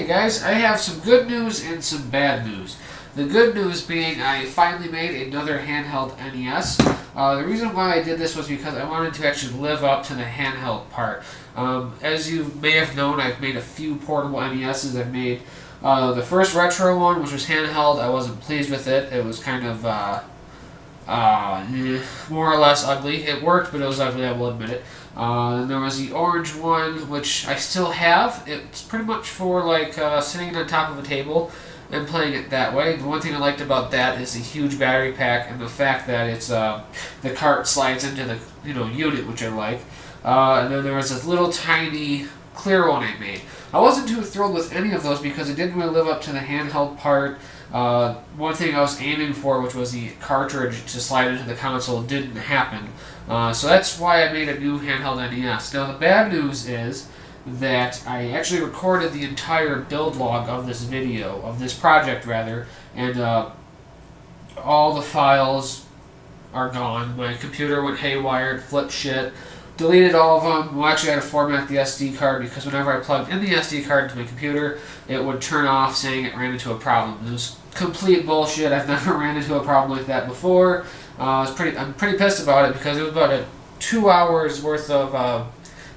Okay guys, I have some good news and some bad news. The good news being I finally made another handheld NES. The reason why I did this was because I wanted to actually live up to the handheld part. As you may have known, I've made a few portable NESs. I've made the first retro one, which was handheld. I wasn't pleased with it. It was kind of more or less ugly. It worked, but it was ugly, I will admit it. And there was the orange one, which I still have. It's pretty much for like sitting on top of a table and playing it that way. The one thing I liked about that is the huge battery pack and the fact that it's the cart slides into the unit, which I like. And then there was this little tiny clear one I made. I wasn't too thrilled with any of those because it didn't really live up to the handheld part. One thing I was aiming for, which was the cartridge to slide into the console, didn't happen. So that's why I made a new handheld NES. Now the bad news is that I actually recorded the entire build log of this video, of this project rather, and all the files are gone. My computer went haywire, it flipped shit, deleted all of them. Well, actually I had to format the SD card because whenever I plugged in the SD card into my computer, it would turn off saying it ran into a problem. It was complete bullshit. I've never ran into a problem like that before. I'm pretty pissed about it because it was about 2 hours worth of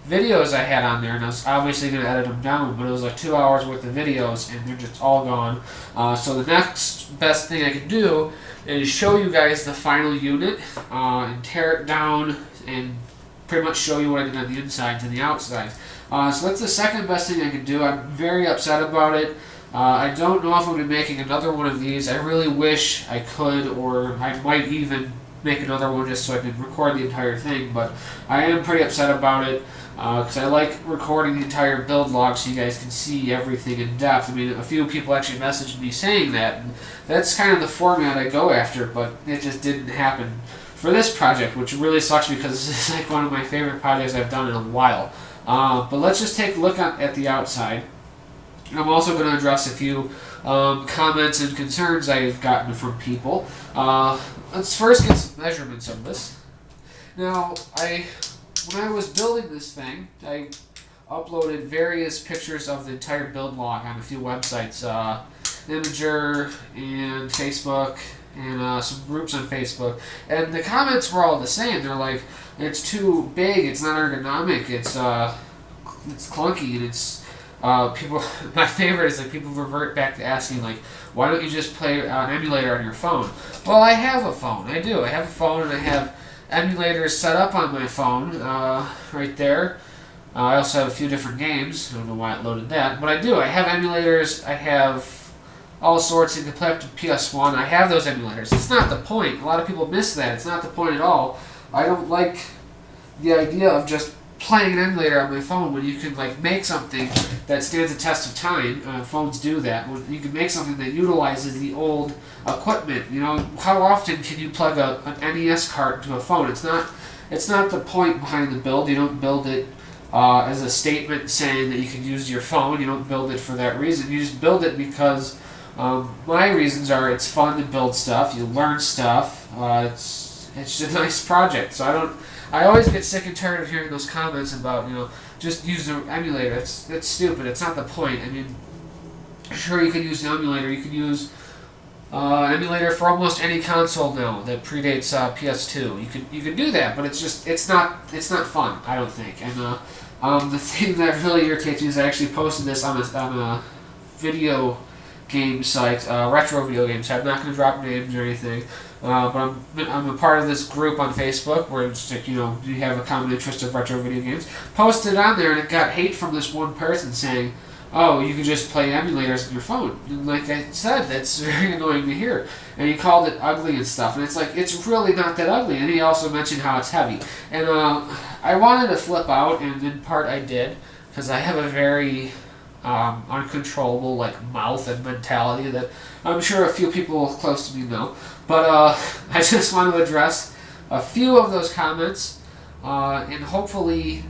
videos I had on there, and I was obviously going to edit them down, but it was like 2 hours worth of videos, and they're just all gone. So the next best thing I can do is show you guys the final unit and tear it down and pretty much show you what I did on the insides and the outsides. So that's the second best thing I can do. I'm very upset about it. I don't know if I'm going to be making another one of these. I really wish I could, or I might even make another one just so I could record the entire thing, but I am pretty upset about it because I like recording the entire build log so you guys can see everything in depth. I mean, a few people actually messaged me saying that, and that's kind of the format I go after, but it just didn't happen for this project, which really sucks because this is like one of my favorite projects I've done in a while. But let's just take a look at the outside. I'm also going to address a few comments and concerns I've gotten from people. Let's first get some measurements of this. Now, when I was building this thing, I uploaded various pictures of the entire build log on a few websites, Imager and Facebook, and some groups on Facebook. And the comments were all the same. They're like, it's too big, it's not ergonomic, it's clunky, and it's people. My favorite is like people revert back to asking like, why don't you just play an emulator on your phone? Well, I have a phone. I do. I have a phone and I have emulators set up on my phone right there. I also have a few different games. I don't know why it loaded that, but I do. I have emulators. I have all sorts. You can play up to PS1. I have those emulators. It's not the point. A lot of people miss that. It's not the point at all. I don't like the idea of just playing an emulator on my phone when you can like make something that stands the test of time. Phones do that. When you can make something that utilizes the old equipment. You know, how often can you plug an NES cart into a phone? It's not the point behind the build. You don't build it as a statement saying that you can use your phone. You don't build it for that reason. You just build it because my reasons are it's fun to build stuff. You learn stuff. It's just a nice project. So I always get sick and tired of hearing those comments about, just use the emulator. It's stupid. It's not the point. I mean, sure, you can use the emulator. You can use emulator for almost any console now that predates PS2. You can do that, but it's not fun, I don't think. And the thing that really irritates me is I actually posted this on a video game site, retro video game site. I'm not going to drop names or anything. But I'm a part of this group on Facebook where it's like, you have a common interest of retro video games. Posted on there and it got hate from this one person saying, oh, you can just play emulators on your phone. And like I said, that's very annoying to hear. And he called it ugly and stuff. And it's like, it's really not that ugly. And he also mentioned how it's heavy. And I wanted to flip out, and in part I did, because I have a very uncontrollable mouth and mentality that I'm sure a few people close to me know. But I just want to address a few of those comments and hopefully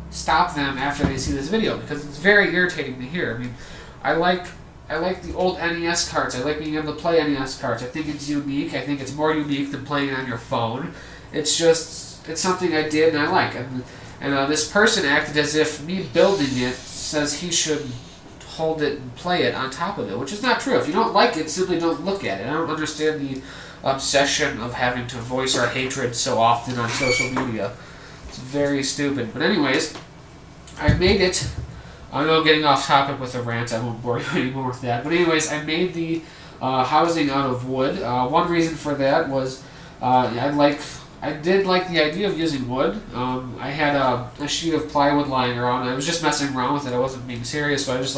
stop them after they see this video, because it's very irritating to hear. I mean, I like the old NES carts. I like being able to play NES carts. I think it's unique. I think it's more unique than playing it on your phone. It's something I did and I like. And this person acted as if me building it says he should hold it and play it on top of it, which is not true. If you don't like it, simply don't look at it. I don't understand the obsession of having to voice our hatred so often on social media. It's very stupid. But anyways, I made it. I know I'm getting off topic with a rant. I won't bore you anymore with that. But anyways, I made the housing out of wood. One reason for that was I did like the idea of using wood. I had a sheet of plywood lying around. I was just messing around with it. I wasn't being serious, so I just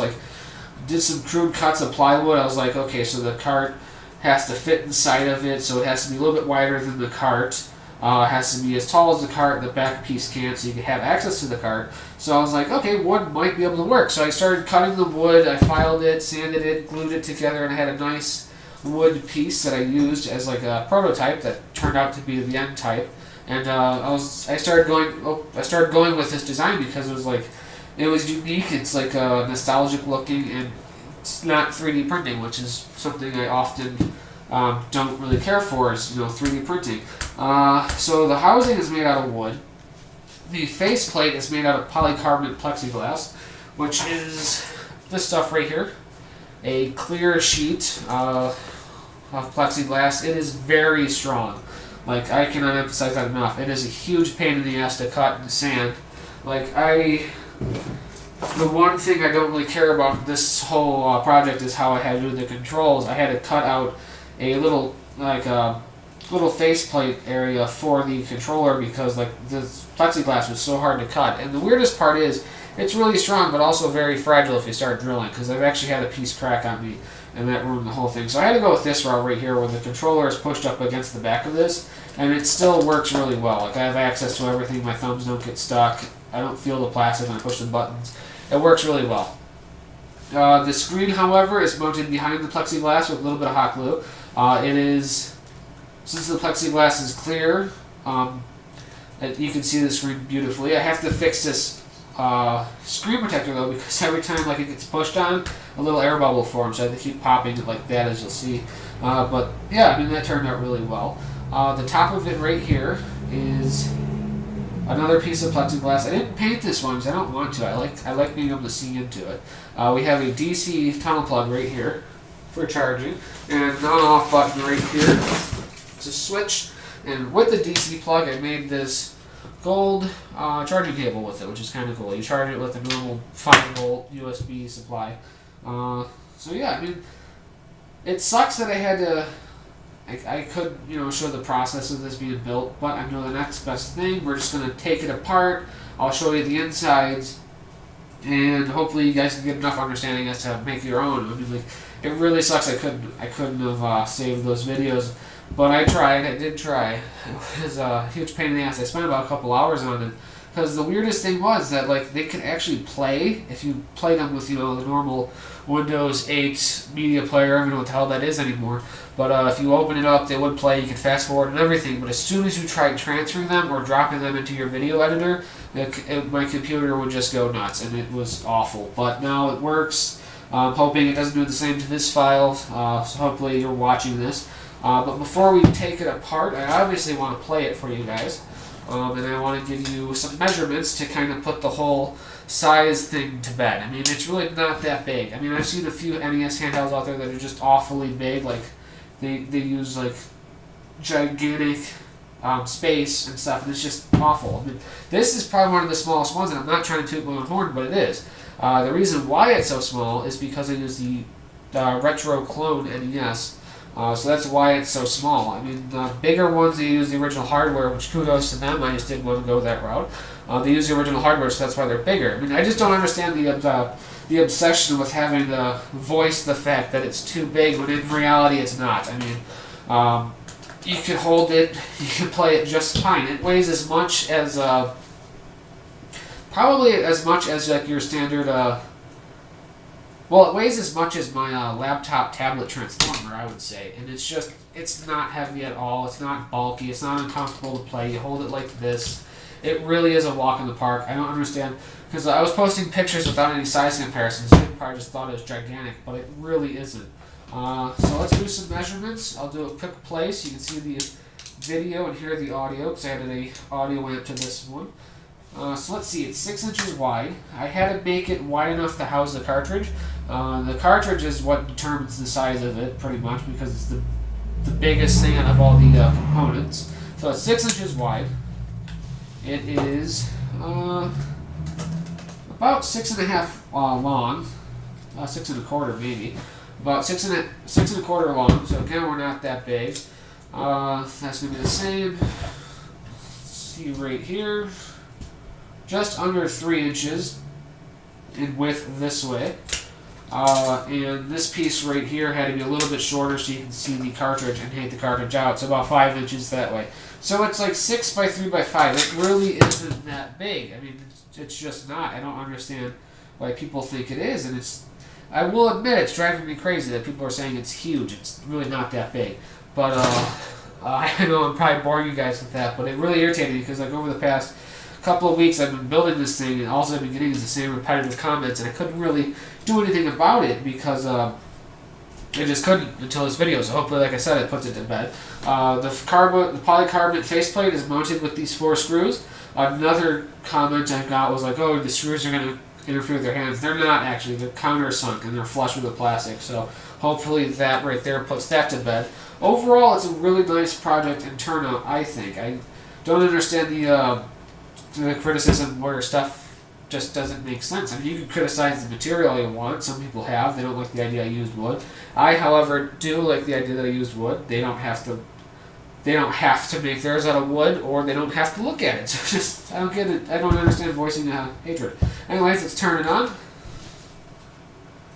did some crude cuts of plywood. I was like, okay, so the cart has to fit inside of it, so it has to be a little bit wider than the cart. It has to be as tall as the cart, the back piece can't, so you can have access to the cart. So I was like, okay, wood might be able to work. So I started cutting the wood, I filed it, sanded it, glued it together, and I had a nice wood piece that I used as like a prototype that turned out to be the end type. And I started going with this design because it was unique. It's like nostalgic looking, and it's not 3D printing, which is something I often don't really care for, is 3D printing. So the housing is made out of wood. The faceplate is made out of polycarbonate plexiglass, which is this stuff right here, a clear sheet of plexiglass. It is very strong. I cannot emphasize that enough. It is a huge pain in the ass to cut and sand. The one thing I don't really care about this whole project is how I had to do the controls. I had to cut out a little faceplate area for the controller because this plexiglass was so hard to cut. And the weirdest part is it's really strong but also very fragile if you start drilling, because I've actually had a piece crack on me and that ruined the whole thing. So I had to go with this route right here where the controller is pushed up against the back of this, and it still works really well. I have access to everything, my thumbs don't get stuck, I don't feel the plastic when I push the buttons. It works really well. The screen, however, is mounted behind the plexiglass with a little bit of hot glue. Since the plexiglass is clear, you can see the screen beautifully. I have to fix this screen protector though, because every time it gets pushed on, a little air bubble forms, so I have to keep popping it like that, as you'll see. But yeah, that turned out really well. The top of it right here is another piece of plexiglass. I didn't paint this one because I don't want to. I like being able to see into it. We have a DC tunnel plug right here for charging, and an on-off button right here. It's a switch, and with the DC plug, I made this gold charging cable with it, which is kind of cool. You charge it with a normal 5-volt USB supply. So yeah, it sucks that I had to. I could, show the process of this being built, but I know the next best thing. We're just going to take it apart. I'll show you the insides, and hopefully you guys can get enough understanding as to make your own. It really sucks I couldn't have saved those videos, but I tried. I did try. It was a huge pain in the ass. I spent about a couple hours on it, because the weirdest thing was that they could actually play if you play them with the normal Windows 8 media player. I don't know what the hell that is anymore. But if you open it up, they would play. You could fast forward and everything. But as soon as you tried transferring them or dropping them into your video editor, my computer would just go nuts, and it was awful. But now it works. I'm hoping it doesn't do the same to this file. So hopefully you're watching this. But before we take it apart, I obviously want to play it for you guys. And I want to give you some measurements to kind of put the whole size thing to bed. It's really not that big. I've seen a few NES handhelds out there that are just awfully big. They use gigantic space and stuff, and it's just awful. This is probably one of the smallest ones, and I'm not trying to toot my own horn, but it is. The reason why it's so small is because I use the retro clone NES. So that's why it's so small. The bigger ones, they use the original hardware, which kudos to them. I just didn't want to go that route. They use the original hardware, so that's why they're bigger. I just don't understand the obsession with having to voice the fact that it's too big, when in reality it's not. You can hold it, you can play it just fine. It weighs as much as, probably as much as your standard, it weighs as much as my laptop tablet transformer, I would say. And it's not heavy at all. It's not bulky. It's not uncomfortable to play. You hold it like this. It really is a walk in the park. I don't understand, because I was posting pictures without any size comparisons. People probably just thought it was gigantic, but it really isn't. So let's do some measurements. I'll do a quick play so you can see the video and hear the audio, because I added an audio amp to this one. So let's see, it's 6 inches wide. I had to make it wide enough to house the cartridge, The cartridge is what determines the size of it, pretty much, because it's the biggest thing out of all the components. So it's 6 inches wide. It is about 6.5 long, 6.25 maybe, about 6.25 long. So again, we're not that big. That's gonna be the same. Let's see right here, just under 3 inches in width this way. And this piece right here had to be a little bit shorter so you can see the cartridge and take the cartridge out. So about 5 inches that way. So it's like 6 by 3 by 5. It really isn't that big. I mean, it's just not. I don't understand why people think it is. And I will admit, it's driving me crazy that people are saying it's huge. It's really not that big. But I know I'm probably boring you guys with that, but it really irritated me because like over the past couple of weeks I've been building this thing, and all I've been getting is the same repetitive comments, and I couldn't really do anything about it because I just couldn't until this video. So hopefully, like I said, it puts it to bed. The polycarbonate faceplate is mounted with these 4 screws. Another comment I got was like, "Oh, the screws are going to interfere with their hands." They're not actually. They're countersunk and they're flush with the plastic. So hopefully that right there puts that to bed. Overall, it's a really nice project and turnout, I think. I don't understand the criticism where stuff just doesn't make sense. I mean, you can criticize the material you want. Some people have. They don't like the idea I used wood. I, however, do like the idea that I used wood. They don't have to make theirs out of wood, or they don't have to look at it. So just, I don't get it. I don't understand voicing hatred. Anyways, let's turn it on.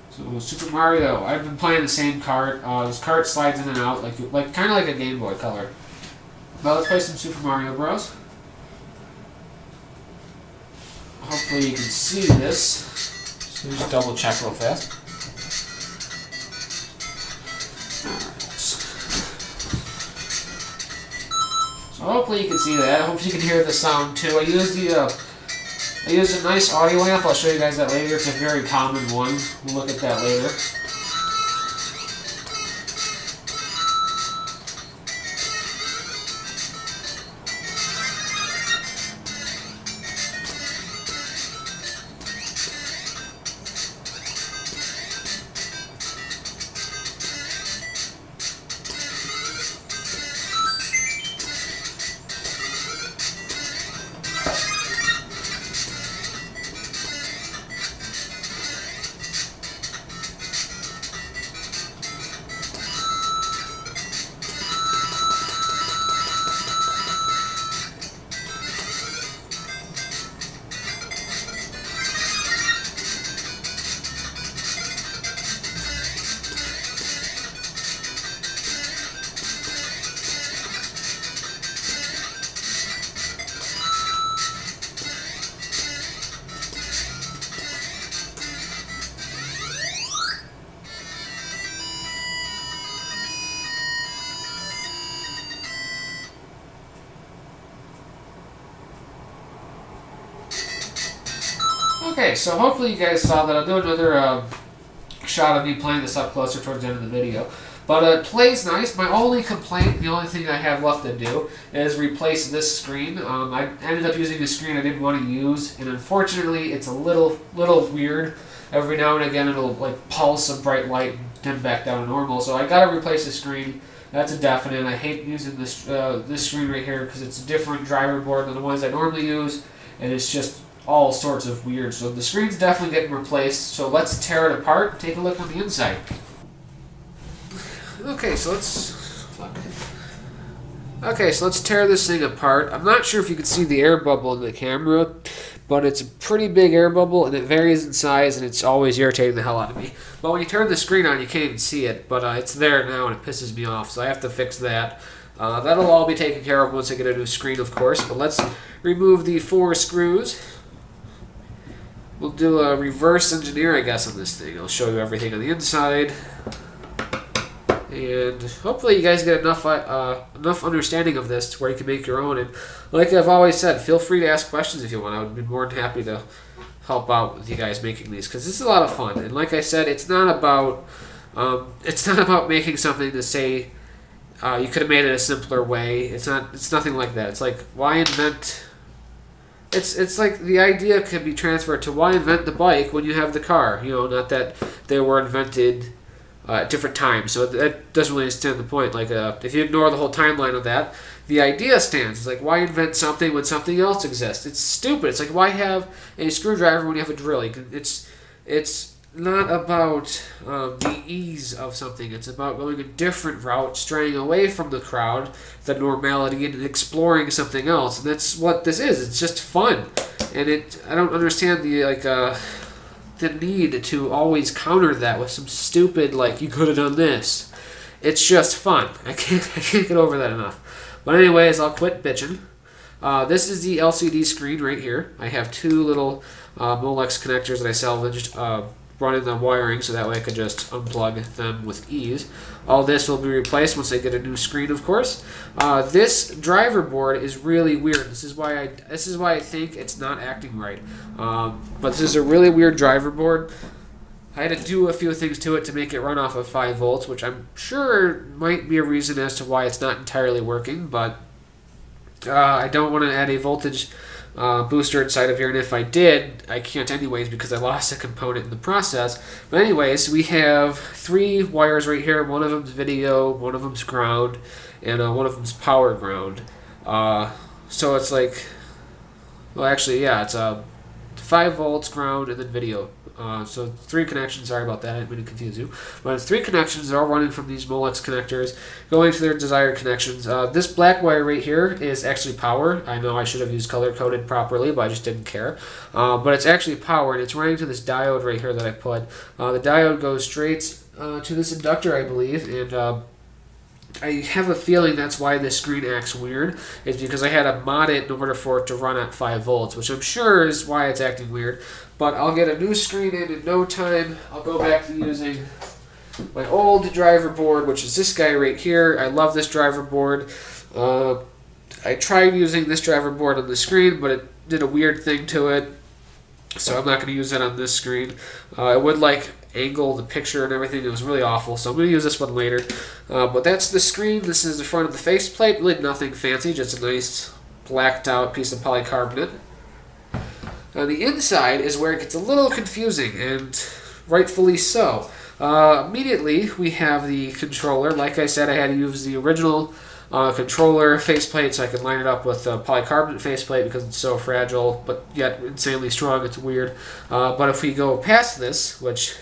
So Super Mario. I've been playing the same cart. This cart slides in and out like kind of like a Game Boy Color. But let's play some Super Mario Bros. Hopefully you can see this. So just double check real fast. Alright. So hopefully you can see that. Hopefully you can hear the sound too. I used a nice audio amp. I'll show you guys that later. It's a very common one. We'll look at that later. Okay, so hopefully you guys saw that. I'll do another shot of me playing this up closer towards the end of the video. But it plays nice. My only complaint, the only thing I have left to do, is replace this screen. I ended up using a screen I didn't want to use, and unfortunately it's a little weird. Every now and again it'll like pulse a bright light and dim back down to normal. So I gotta replace the screen. That's a definite. I hate using this screen right here because it's a different driver board than the ones I normally use, and it's just all sorts of weird. So the screen's definitely getting replaced. So let's tear it apart and take a look on the inside. Okay, so let's tear this thing apart. I'm not sure if you can see the air bubble in the camera, but it's a pretty big air bubble, and it varies in size, and it's always irritating the hell out of me. But when you turn the screen on, you can't even see it, but it's there now, and it pisses me off, so I have to fix that. That'll all be taken care of once I get a new screen, of course, but let's remove the 4 screws. We'll do a reverse engineer, I guess, on this thing. I'll show you everything on the inside. And hopefully you guys get enough understanding of this to where you can make your own. And like I've always said, feel free to ask questions if you want. I would be more than happy to help out with you guys making these, because this is a lot of fun. And like I said, it's not about making something to say you could have made it a simpler way. It's nothing like that. It's like, why invent? it's like the idea can be transferred to why invent the bike when you have the car. Not that they were invented at different times. So that doesn't really stand the point. Like if you ignore the whole timeline of that, the idea stands. It's like, why invent something when something else exists? It's stupid. It's like, why have a screwdriver when you have a drill? It's not about the ease of something. It's about going a different route, straying away from the crowd, the normality, and exploring something else. And that's what this is. It's just fun. And I don't understand the need to always counter that with some stupid, like, you could have done this. It's just fun. I can't get over that enough. But anyways, I'll quit bitching. This is the LCD screen right here. I have two little Molex connectors that I salvaged, running the wiring so that way I could just unplug them with ease. All this will be replaced once I get a new screen, of course. This driver board is really weird. This is why I think it's not acting right. But this is a really weird driver board. I had to do a few things to it to make it run off of 5 volts, which I'm sure might be a reason as to why it's not entirely working, but I don't want to add a voltage booster inside of here, and if I did, I can't anyways because I lost a component in the process. But anyways, we have 3 wires right here. One of them's video, one of them's ground, and one of them's power ground. So it's like, well, actually, yeah, it's 5 volts, ground, and then video. So 3 connections, sorry about that, I didn't mean to confuse you. But it's 3 connections, they're all running from these Molex connectors, going to their desired connections. This black wire right here is actually power. I know I should have used color-coded properly, but I just didn't care. But it's actually power, and it's running to this diode right here that I put. The diode goes straight to this inductor, I believe, and I have a feeling that's why this screen acts weird, is because I had to mod it in order for it to run at 5 volts, which I'm sure is why it's acting weird. But I'll get a new screen in no time. I'll go back to using my old driver board, which is this guy right here. I love this driver board. I tried using this driver board on the screen, but it did a weird thing to it, so I'm not going to use it on this screen. It would angle the picture and everything. It was really awful, so I'm going to use this one later. But that's the screen. This is the front of the faceplate. Really nothing fancy, just a nice blacked out piece of polycarbonate. On the inside is where it gets a little confusing, and rightfully so. Immediately, we have the controller. Like I said, I had to use the original controller faceplate so I could line it up with the polycarbonate faceplate because it's so fragile, but yet insanely strong. It's weird. But if we go past this, which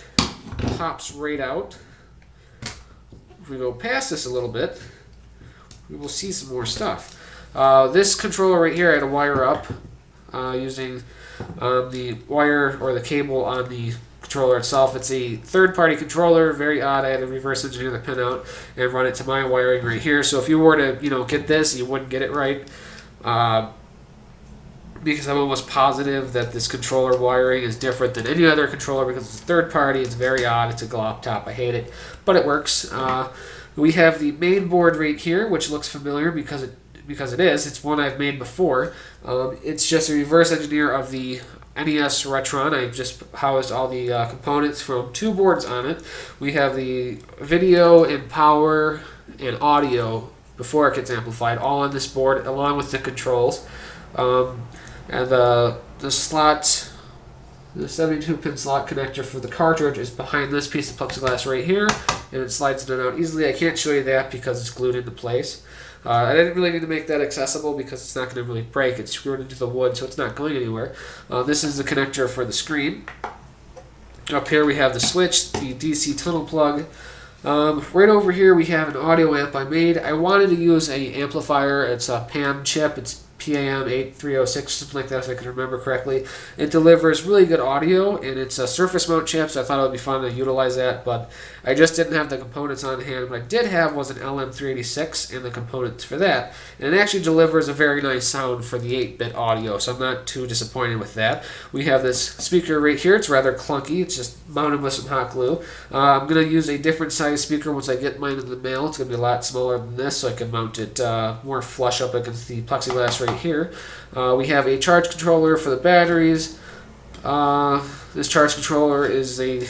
pops right out, if we go past this a little bit, we will see some more stuff. This controller right here I had to wire up using the wire or the cable on the controller itself. It's a third-party controller, very odd. I had to reverse engineer the pin out and run it to my wiring right here. So if you were to, get this, you wouldn't get it right. Because I'm almost positive that this controller wiring is different than any other controller because it's a third-party. It's very odd. It's a glop top. I hate it, but it works. We have the main board right here, which looks familiar because it is. It's one I've made before. It's just a reverse engineer of the NES Retron. I just housed all the components from 2 boards on it. We have the video and power and audio before it gets amplified, all on this board, along with the controls. And the slot, the 72-pin slot connector for the cartridge is behind this piece of plexiglass right here, and it slides in and out easily. I can't show you that because it's glued into place. I didn't really need to make that accessible because it's not going to really break. It's screwed into the wood, so it's not going anywhere. This is the connector for the screen. Up here we have the switch, the DC tunnel plug. Right over here we have an audio amp I made. I wanted to use an amplifier. It's a PAM chip. It's PAM8306, something like that if I can remember correctly. It delivers really good audio, and it's a surface mount chip, so I thought it would be fun to utilize that, but I just didn't have the components on hand. What I did have was an LM386 and the components for that, and it actually delivers a very nice sound for the 8-bit audio, so I'm not too disappointed with that. We have this speaker right here. It's rather clunky. It's just mounted with some hot glue. I'm going to use a different size speaker once I get mine in the mail. It's going to be a lot smaller than this, so I can mount it more flush up against the plexiglass right here. We have a charge controller for the batteries. This charge controller is a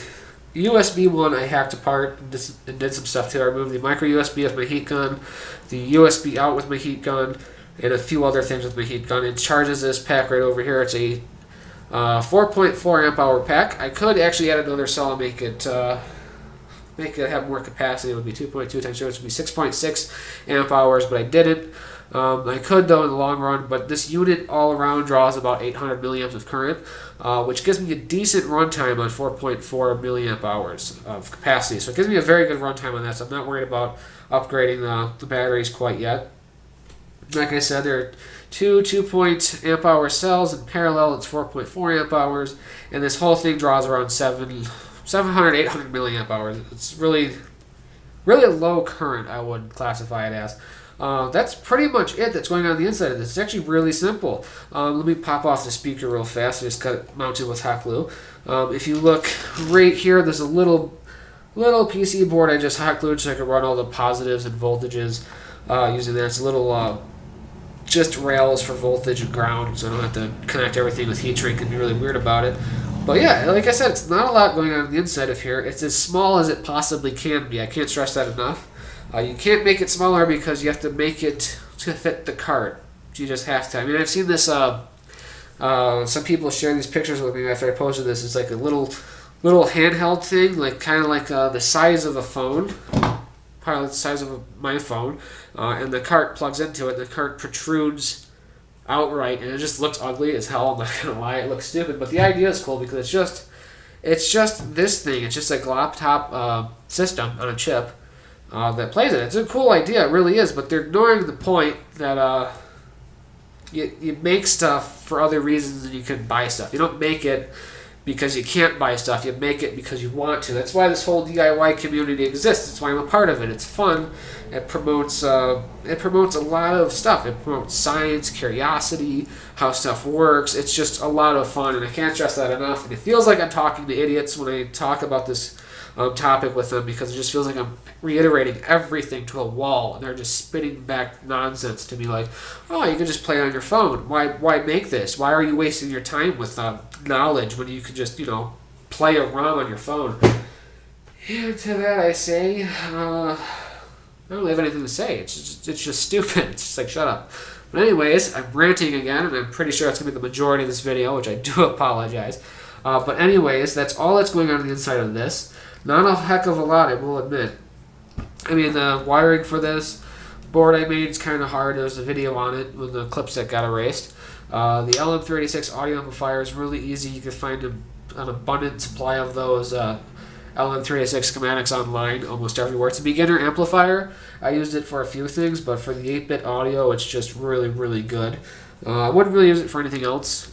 USB one I hacked apart and did some stuff to it. I removed the micro USB with my heat gun, the USB out with my heat gun, and a few other things with my heat gun. It charges this pack right over here. It's a 4.4 amp hour pack. I could actually add another cell and make it have more capacity. It would be 2.2 times 0, which would be 6.6 amp hours, but I didn't. I could though in the long run, but this unit all around draws about 800 milliamps of current, which gives me a decent runtime on 4.4 milliamp hours of capacity. So it gives me a very good runtime on that, so I'm not worried about upgrading the batteries quite yet. Like I said, there are two 2 amp hour cells in parallel. It's 4.4 amp hours, and this whole thing draws around 700, 800 milliamp hours. It's really a low current, I would classify it as. That's pretty much it that's going on the inside of this. It's actually really simple. Let me pop off the speaker real fast. I just got it mounted with hot glue. If you look right here, there's a little PC board I just hot glued so I can run all the positives and voltages using that. It's a little just rails for voltage and ground, so I don't have to connect everything with heat shrink and be really weird about it. But yeah, like I said, it's not a lot going on the inside of here. It's as small as it possibly can be. I can't stress that enough. You can't make it smaller because you have to make it to fit the cart. You just have to. I mean, I've seen this. Some people share these pictures with me after I posted this. It's like a little handheld thing, like kind of like the size of a phone, probably the size of my phone, and the cart plugs into it. And the cart protrudes outright, and it just looks ugly as hell. I'm not gonna lie, it looks stupid, but the idea is cool because it's just this thing. It's just like a laptop system on a chip. That plays it. It's a cool idea, it really is, but they're ignoring the point that you make stuff for other reasons than you can buy stuff. You don't make it because you can't buy stuff. You make it because you want to. That's why this whole DIY community exists. That's why I'm a part of it. It's fun. It promotes a lot of stuff. It promotes science, curiosity, how stuff works. It's just a lot of fun, and I can't stress that enough. And it feels like I'm talking to idiots when I talk about this topic with them, because it just feels like I'm reiterating everything to a wall, and they're just spitting back nonsense to me like, oh, you can just play it on your phone. Why make this? Why are you wasting your time with knowledge when you could just, play a ROM on your phone? And to that I say, I don't really have anything to say. It's just stupid. It's just like, shut up. But anyways, I'm ranting again, and I'm pretty sure it's going to be the majority of this video, which I do apologize. But anyways, that's all that's going on the inside of this. Not a heck of a lot, I will admit. I mean, the wiring for this board I made is kind of hard. There's a video on it with the clips that got erased. The LM386 audio amplifier is really easy. You can find an abundant supply of those LM386 schematics online almost everywhere. It's a beginner amplifier. I used it for a few things, but for the 8-bit audio, it's just really, really good. I wouldn't really use it for anything else.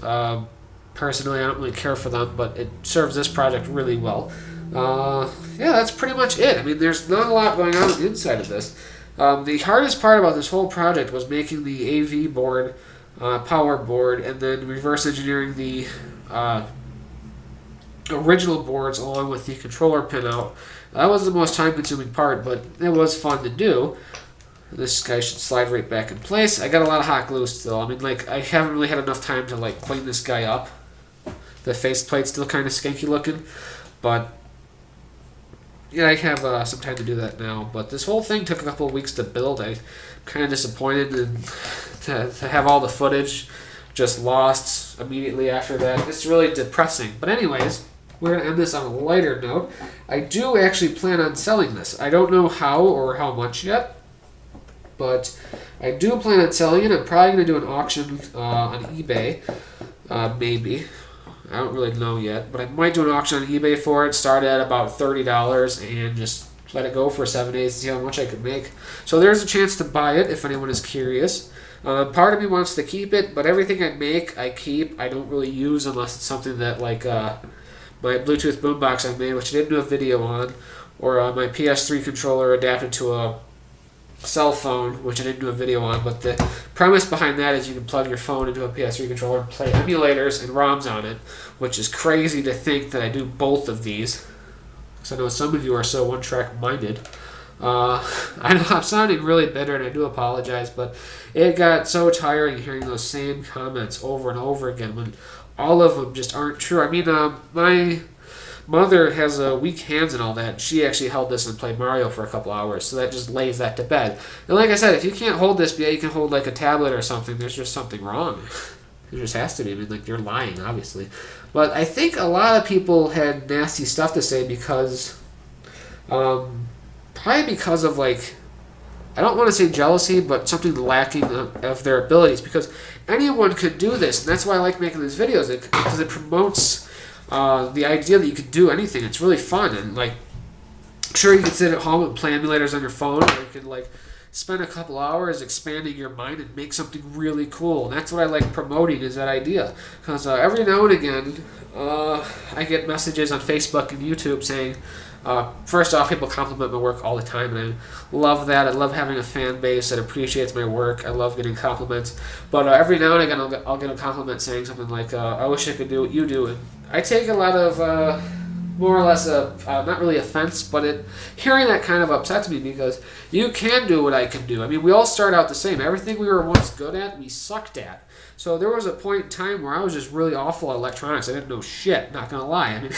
Personally, I don't really care for them, but it serves this project really well. Yeah, that's pretty much it. I mean, there's not a lot going on the inside of this. The hardest part about this whole project was making the AV board, power board, and then reverse engineering the original boards along with the controller pinout. That was the most time-consuming part, but it was fun to do. This guy should slide right back in place. I got a lot of hot glue still. I mean, I haven't really had enough time to clean this guy up. The faceplate's still kind of skanky looking, but yeah, I have some time to do that now. But this whole thing took a couple of weeks to build. I'm kind of disappointed to have all the footage just lost immediately after that. It's really depressing. But anyways, we're going to end this on a lighter note. I do actually plan on selling this. I don't know how or how much yet, but I do plan on selling it. I'm probably going to do an auction on eBay, maybe. I don't really know yet, but I might do an auction on eBay for it, start at about $30, and just let it go for 7 days to see how much I could make. So there's a chance to buy it if anyone is curious. Part of me wants to keep it, but everything I make, I keep. I don't really use unless it's something that, my Bluetooth boombox I made, which I didn't do a video on, or my PS3 controller adapted to a cell phone, which I didn't do a video on, but the premise behind that is you can plug your phone into a PS3 controller and play emulators and ROMs on it, which is crazy to think that I do both of these, because I know some of you are so one-track minded. I know I'm sounding really bitter, and I do apologize, but it got so tiring hearing those same comments over and over again when all of them just aren't true. I mean, mother has weak hands and all that. She actually held this and played Mario for a couple hours, so that just lays that to bed. And like I said, if you can't hold this, but yeah, you can hold like a tablet or something, there's just something wrong. There just has to be. I mean, like, you're lying, obviously. But I think a lot of people had nasty stuff to say because, probably because of, like, I don't want to say jealousy, but something lacking of their abilities. Because anyone could do this, and that's why I like making these videos, because it promotes the idea that you could do anything. It's really fun, and, like, sure, you can sit at home and play emulators on your phone, or you can, like, spend a couple hours expanding your mind and make something really cool. And that's what I like promoting, is that idea. Because every now and again, I get messages on Facebook and YouTube saying, first off, people compliment my work all the time, and I love that. I love having a fan base that appreciates my work. I love getting compliments. But every now and again, I'll get a compliment saying something like, I wish I could do what you do. And I take a lot of more or less not really offense, but hearing that kind of upsets me, because you can do what I can do. I mean, we all start out the same. Everything we were once good at, we sucked at. So there was a point in time where I was just really awful at electronics. I didn't know shit, not gonna lie. I mean,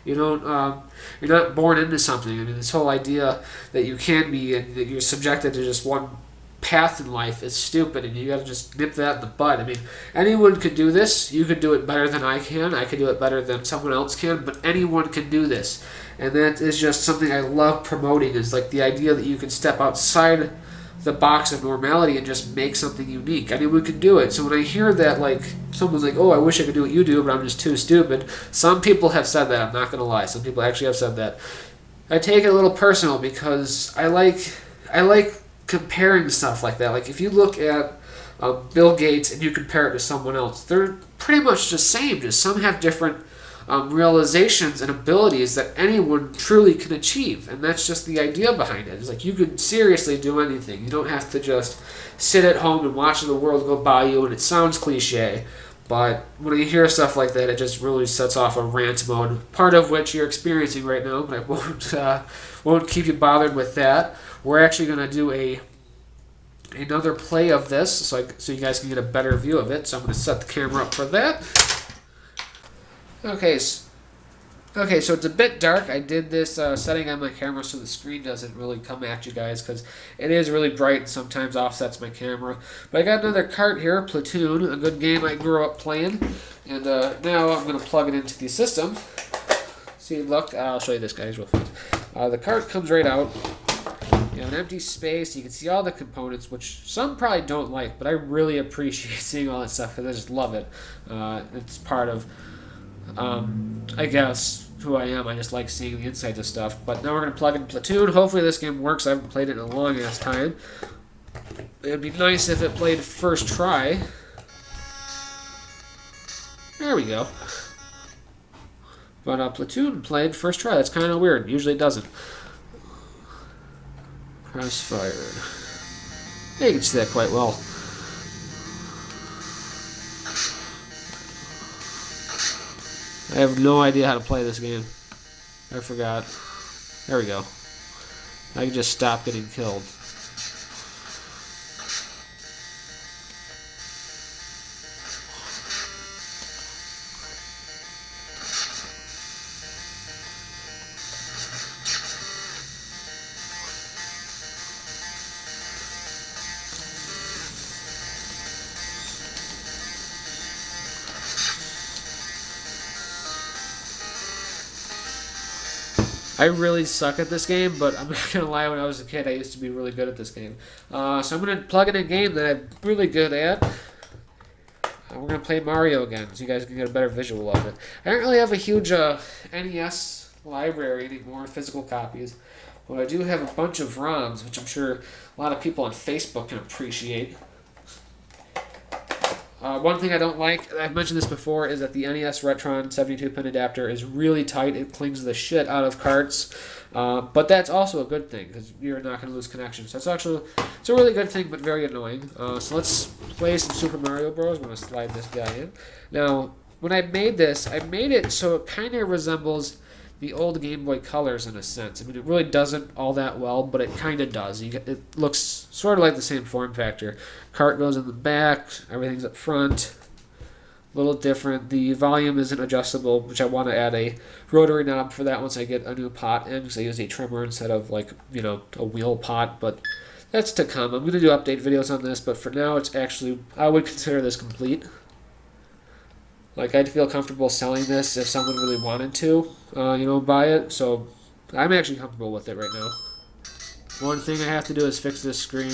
you're not born into something. I mean, this whole idea that you can be and that you're subjected to just one path in life is stupid, and you got to just nip that in the bud. I mean, anyone could do this. You could do it better than I can. I could do it better than someone else can, but anyone can do this. And that is just something I love promoting, is like the idea that you can step outside the box of normality and just make something unique. Anyone can do it. So when I hear that, like, someone's like, oh, I wish I could do what you do, but I'm just too stupid. Some people have said that. I'm not going to lie. Some people actually have said that. I take it a little personal, because I like comparing stuff like that. Like, if you look at Bill Gates and you compare it to someone else, they're pretty much the same. Just some have different realizations and abilities that anyone truly can achieve, and that's just the idea behind it. It's like, you can seriously do anything. You don't have to just sit at home and watch the world go by you. And it sounds cliche, but when you hear stuff like that, it just really sets off a rant mode, part of which you're experiencing right now. But I won't keep you bothered with that. We're actually going to do another play of this, so you guys can get a better view of it. So I'm going to set the camera up for that. Okay, so it's a bit dark. I did this setting on my camera so the screen doesn't really come at you guys, because it is really bright and sometimes offsets my camera. But I got another cart here, Platoon, a good game I grew up playing. And now I'm going to plug it into the system. See, look, I'll show you this, guys, real fast. The cart comes right out. You have an empty space. You can see all the components, which some probably don't like, but I really appreciate seeing all that stuff because I just love it. It's part of, I guess, who I am. I just like seeing the insides of stuff. But now we're going to plug in Platoon. Hopefully this game works. I haven't played it in a long ass time. It'd be nice if it played first try. There we go. But Platoon played first try. That's kind of weird. Usually it doesn't. Press fired. Yeah, you can see that quite well. I have no idea how to play this game. I forgot. There we go. I can just stop getting killed. I really suck at this game, but I'm not going to lie, when I was a kid, I used to be really good at this game. So I'm going to plug in a game that I'm really good at. We're going to play Mario again, so you guys can get a better visual of it. I don't really have a huge NES library anymore, physical copies, but I do have a bunch of ROMs, which I'm sure a lot of people on Facebook can appreciate. One thing I don't like, I've mentioned this before, is that the NES Retron 72-pin adapter is really tight. It clings the shit out of carts. But that's also a good thing, because you're not going to lose connection. So it's a really good thing, but very annoying. So let's play some Super Mario Bros. I'm going to slide this guy in. Now, when I made this, I made it so it kind of resembles the old Game Boy Colors in a sense. I mean, it really doesn't all that well, but it kind of does. It looks sort of like the same form factor. Cart goes in the back, everything's up front. A little different. The volume isn't adjustable, which I want to add a rotary knob for that once I get a new pot in, because I use a trimmer instead of like, a wheel pot, but that's to come. I'm going to do update videos on this, but for now it's actually, I would consider this complete. Like, I'd feel comfortable selling this if someone really wanted to, buy it, so I'm actually comfortable with it right now. One thing I have to do is fix this screen,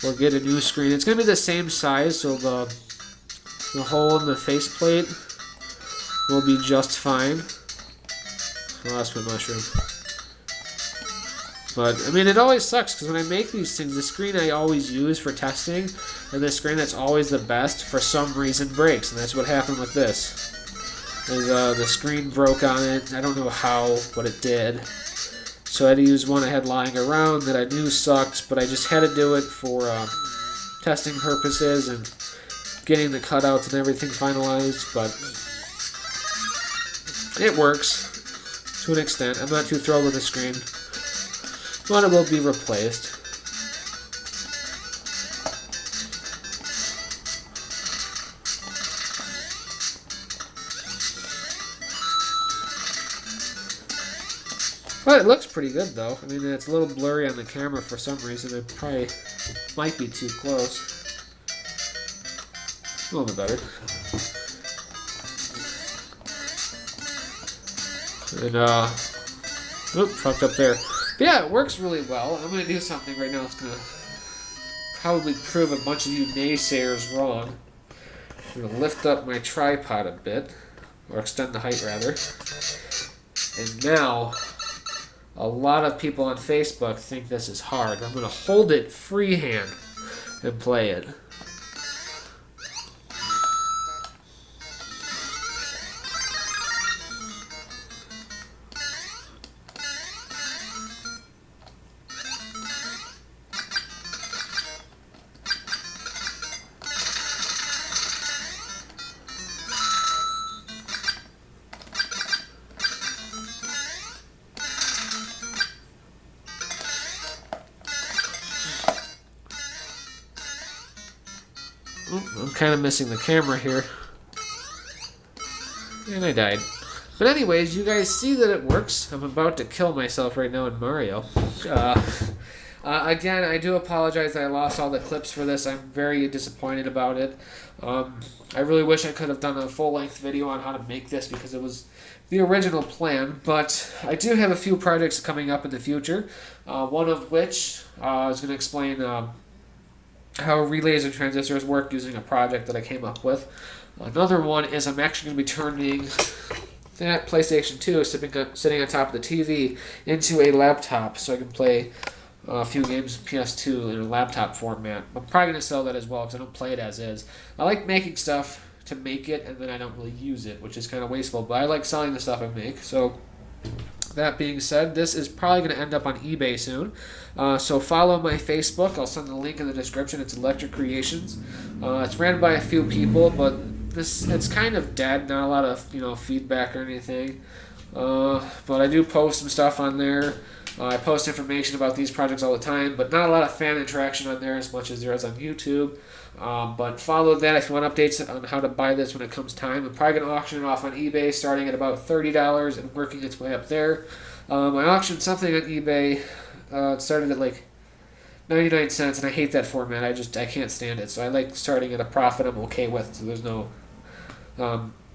or get a new screen. It's going to be the same size, so the hole in the faceplate will be just fine. I lost my mushroom. But, I mean, it always sucks, because when I make these things, the screen I always use for testing, and the screen that's always the best, for some reason breaks, and that's what happened with this. The screen broke on it. I don't know how, but it did. So I had to use one I had lying around that I knew sucked, but I just had to do it for testing purposes and getting the cutouts and everything finalized, but it works to an extent. I'm not too thrilled with the screen, but it will be replaced. But it looks pretty good, though. I mean, it's a little blurry on the camera for some reason. It probably might be too close. A little bit better. And, fucked up there. But yeah, it works really well. I'm going to do something right now that's going to probably prove a bunch of you naysayers wrong. I'm going to lift up my tripod a bit, or extend the height, rather. And now, a lot of people on Facebook think this is hard. I'm going to hold it freehand and play it. I'm kind of missing the camera here. And I died. But anyways, you guys see that it works. I'm about to kill myself right now in Mario. Again, I do apologize that I lost all the clips for this. I'm very disappointed about it. I really wish I could have done a full-length video on how to make this, because it was the original plan. But I do have a few projects coming up in the future. One of which is going to explain how relays and transistors work using a project that I came up with. Another one is I'm actually going to be turning that PlayStation 2 sitting on top of the TV into a laptop, so I can play a few games of PS2 in a laptop format. I'm probably going to sell that as well, because I don't play it as is. I like making stuff to make it, and then I don't really use it, which is kind of wasteful, but I like selling the stuff I make. So that being said, this is probably going to end up on eBay soon. So follow my Facebook. I'll send the link in the description. It's Electric Creations. It's ran by a few people, but it's kind of dead. Not a lot of feedback or anything. But I do post some stuff on there. I post information about these projects all the time, but not a lot of fan interaction on there as much as there is on YouTube. But follow that if you want updates on how to buy this when it comes time. I'm probably going to auction it off on eBay starting at about $30 and working its way up there. I auctioned something on eBay. It started at like 99 cents, and I hate that format. I can't stand it. So I like starting at a profit I'm okay with, so there's no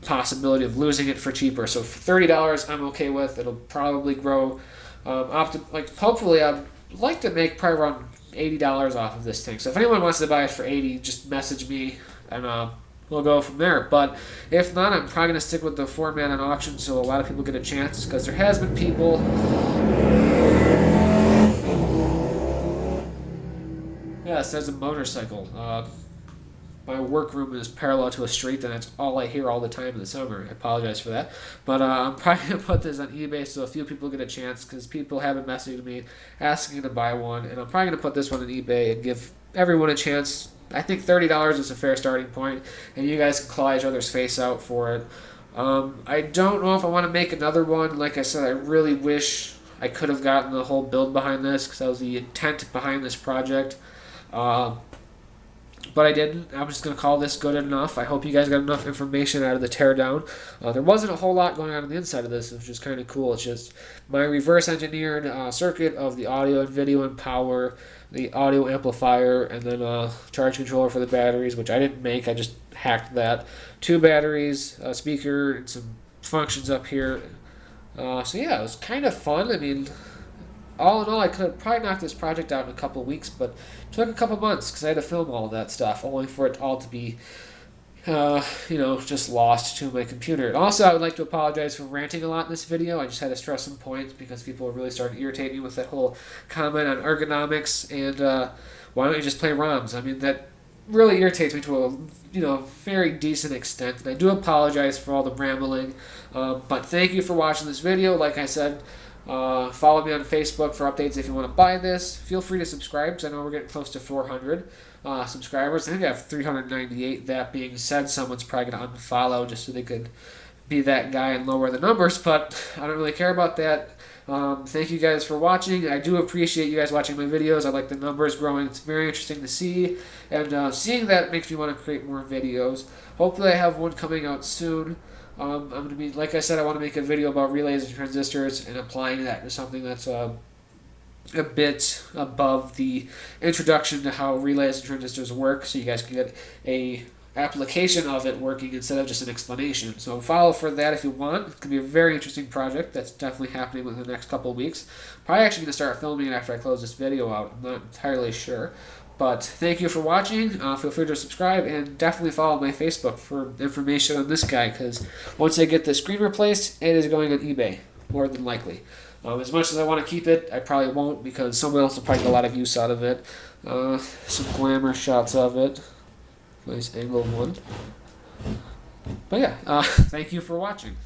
possibility of losing it for cheaper. So for $30 I'm okay with. It'll probably grow. Hopefully I'd like to make probably around $80 off of this thing. So if anyone wants to buy it for $80, just message me and we'll go from there. But if not, I'm probably going to stick with the format on auction so a lot of people get a chance, because there has been people. Yeah, it says a motorcycle. My workroom is parallel to a street, and that's all I hear all the time in the summer. I apologize for that. But I'm probably going to put this on eBay so a few people get a chance, because people have been messaging me asking to buy one. And I'm probably going to put this one on eBay and give everyone a chance. I think $30 is a fair starting point, and you guys can claw each other's face out for it. I don't know if I want to make another one. Like I said, I really wish I could have gotten the whole build behind this, because that was the intent behind this project. but I didn't. I'm just going to call this good enough. I hope you guys got enough information out of the teardown. There wasn't a whole lot going on the inside of this, which is kind of cool. It's just my reverse engineered circuit of the audio and video and power, the audio amplifier, and then a charge controller for the batteries, which I didn't make. I just hacked that. 2 batteries, a speaker, and some functions up here. So yeah, it was kind of fun. I mean, all in all, I could have probably knocked this project out in a couple of weeks, but it took a couple months because I had to film all of that stuff, only for it all to be, just lost to my computer. And also, I would like to apologize for ranting a lot in this video. I just had to stress some points because people really started irritating me with that whole comment on ergonomics and why don't you just play ROMs? I mean, that really irritates me to a very decent extent, and I do apologize for all the rambling. But thank you for watching this video. Like I said, follow me on Facebook for updates if you want to buy this. Feel free to subscribe because I know we're getting close to 400 subscribers. I think I have 398. That being said, someone's probably going to unfollow just so they could be that guy and lower the numbers, but I don't really care about that. Thank you guys for watching. I do appreciate you guys watching my videos. I like the numbers growing. It's very interesting to see, and seeing that makes me want to create more videos. Hopefully I have one coming out soon. I'm going to be, like I said, I want to make a video about relays and transistors and applying that to something that's a bit above the introduction to how relays and transistors work, so you guys can get a application of it working instead of just an explanation. So follow for that if you want. It's going to be a very interesting project that's definitely happening within the next couple of weeks. Probably actually going to start filming it after I close this video out. I'm not entirely sure. But thank you for watching. Feel free to subscribe and definitely follow my Facebook for information on this guy, because once I get the screen replaced, it is going on eBay, more than likely. As much as I want to keep it, I probably won't because someone else will probably get a lot of use out of it. Some glamour shots of it. Nice angle one. But yeah, thank you for watching.